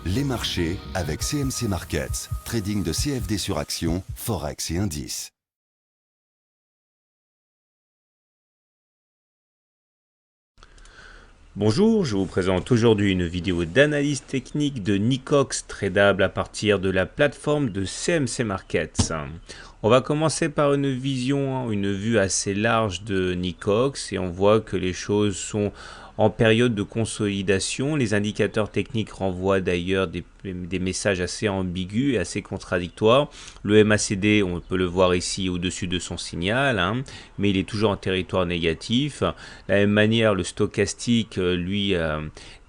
Les marchés avec CMC Markets, trading de CFD sur action, Forex et indices. Bonjour, je vous présente aujourd'hui une vidéo d'analyse technique de Nicox tradable à partir de la plateforme de CMC Markets. On va commencer par une vue assez large de Nicox et on voit que les choses sont en période de consolidation. Les indicateurs techniques renvoient d'ailleurs des messages assez ambigus et assez contradictoires. Le MACD, on peut le voir ici au-dessus de son signal, mais il est toujours en territoire négatif. De la même manière, le stochastique, lui,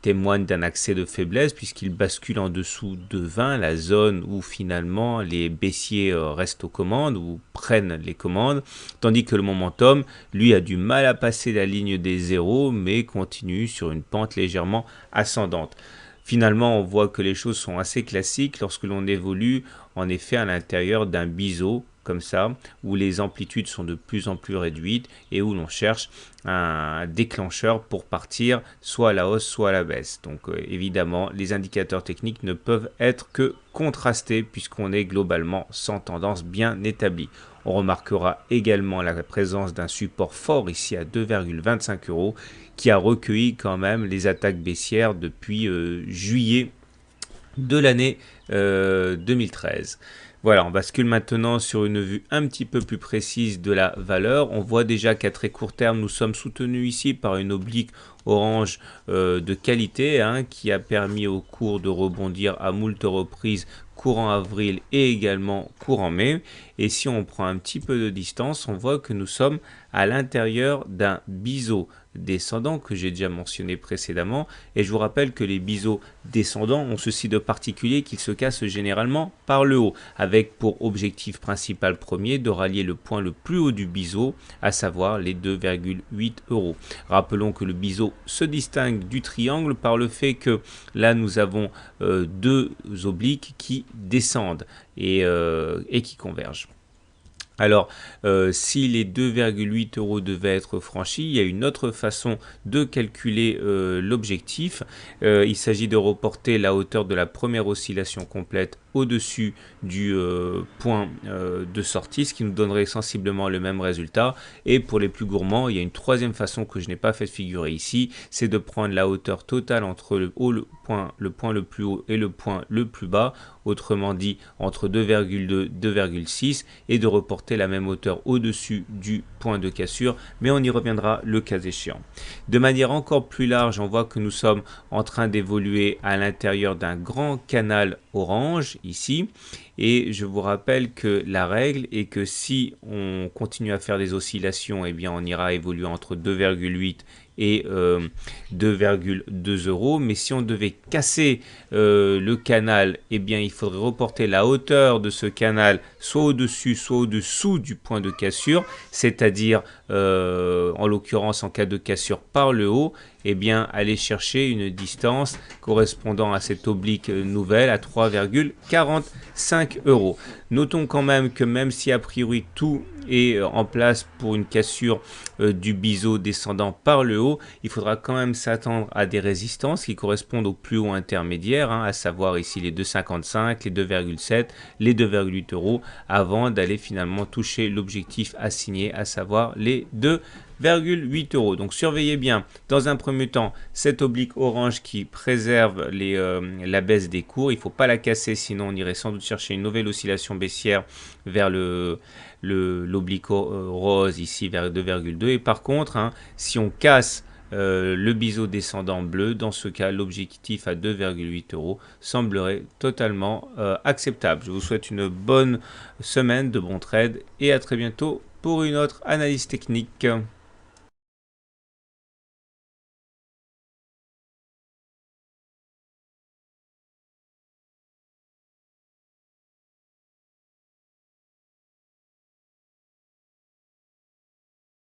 témoigne d'un accès de faiblesse puisqu'il bascule en dessous de 20, la zone où finalement les baissiers restent aux commandes ou prennent les commandes, tandis que le momentum, lui, a du mal à passer la ligne des zéros mais continue sur une pente légèrement ascendante. Finalement, on voit que les choses sont assez classiques lorsque l'on évolue en effet à l'intérieur d'un biseau comme ça, où les amplitudes sont de plus en plus réduites et où l'on cherche un déclencheur pour partir soit à la hausse, soit à la baisse. Donc évidemment, les indicateurs techniques ne peuvent être que contrastés puisqu'on est globalement sans tendance bien établie. On remarquera également la présence d'un support fort ici à 2,25 € qui a recueilli quand même les attaques baissières depuis juillet de l'année 2013. Voilà, on bascule maintenant sur une vue un petit peu plus précise de la valeur. On voit déjà qu'à très court terme, nous sommes soutenus ici par une oblique orange de qualité qui a permis au cours de rebondir à moult reprises courant avril et également courant mai. Et si on prend un petit peu de distance, on voit que nous sommes à l'intérieur d'un biseau descendant que j'ai déjà mentionné précédemment. Et je vous rappelle que les biseaux descendants ont ceci de particulier qu'ils se cassent généralement par le haut, avec pour objectif principal premier de rallier le point le plus haut du biseau, à savoir les 2,8 €. Rappelons que le biseau se distingue du triangle par le fait que là nous avons deux obliques qui descendent et qui convergent. Alors, si les 2,8 € devaient être franchis, il y a une autre façon de calculer l'objectif. Il s'agit de reporter la hauteur de la première oscillation complète au-dessus du point de sortie, ce qui nous donnerait sensiblement le même résultat. Et pour les plus gourmands, il y a une troisième façon que je n'ai pas fait figurer ici, c'est de prendre la hauteur totale entre le point le plus haut et le point le plus bas, autrement dit entre 2,2 et 2,6, et de reporter la même hauteur au-dessus du point de cassure, mais on y reviendra le cas échéant. De manière encore plus large, on voit que nous sommes en train d'évoluer à l'intérieur d'un grand canal orange ici, et je vous rappelle que la règle est que si on continue à faire des oscillations, eh bien on ira évoluer entre 2,8 et 2,2 €, mais si on devait casser le canal, eh bien il faudrait reporter la hauteur de ce canal soit au-dessus soit au-dessous du point de cassure, c'est-à-dire en l'occurrence en cas de cassure par le haut, eh bien aller chercher une distance correspondant à cette oblique nouvelle à 3,45 €. Notons quand même que même si a priori tout est en place pour une cassure du biseau descendant par le haut, il faudra quand même s'attendre à des résistances qui correspondent au plus haut intermédiaire, à savoir ici les 2,55, les 2,7, les 2,8 €, avant d'aller finalement toucher l'objectif assigné, à savoir les 2,8 €. Donc surveillez bien dans un premier temps cette oblique orange qui préserve la baisse des cours. Il ne faut pas la casser, sinon on irait sans doute chercher une nouvelle oscillation baissière vers l'oblique rose ici vers 2,2. Et par contre, si on casse le biseau descendant bleu, dans ce cas l'objectif à 2,8 € semblerait totalement acceptable. Je vous souhaite une bonne semaine de bons trades et à très bientôt pour une autre analyse technique.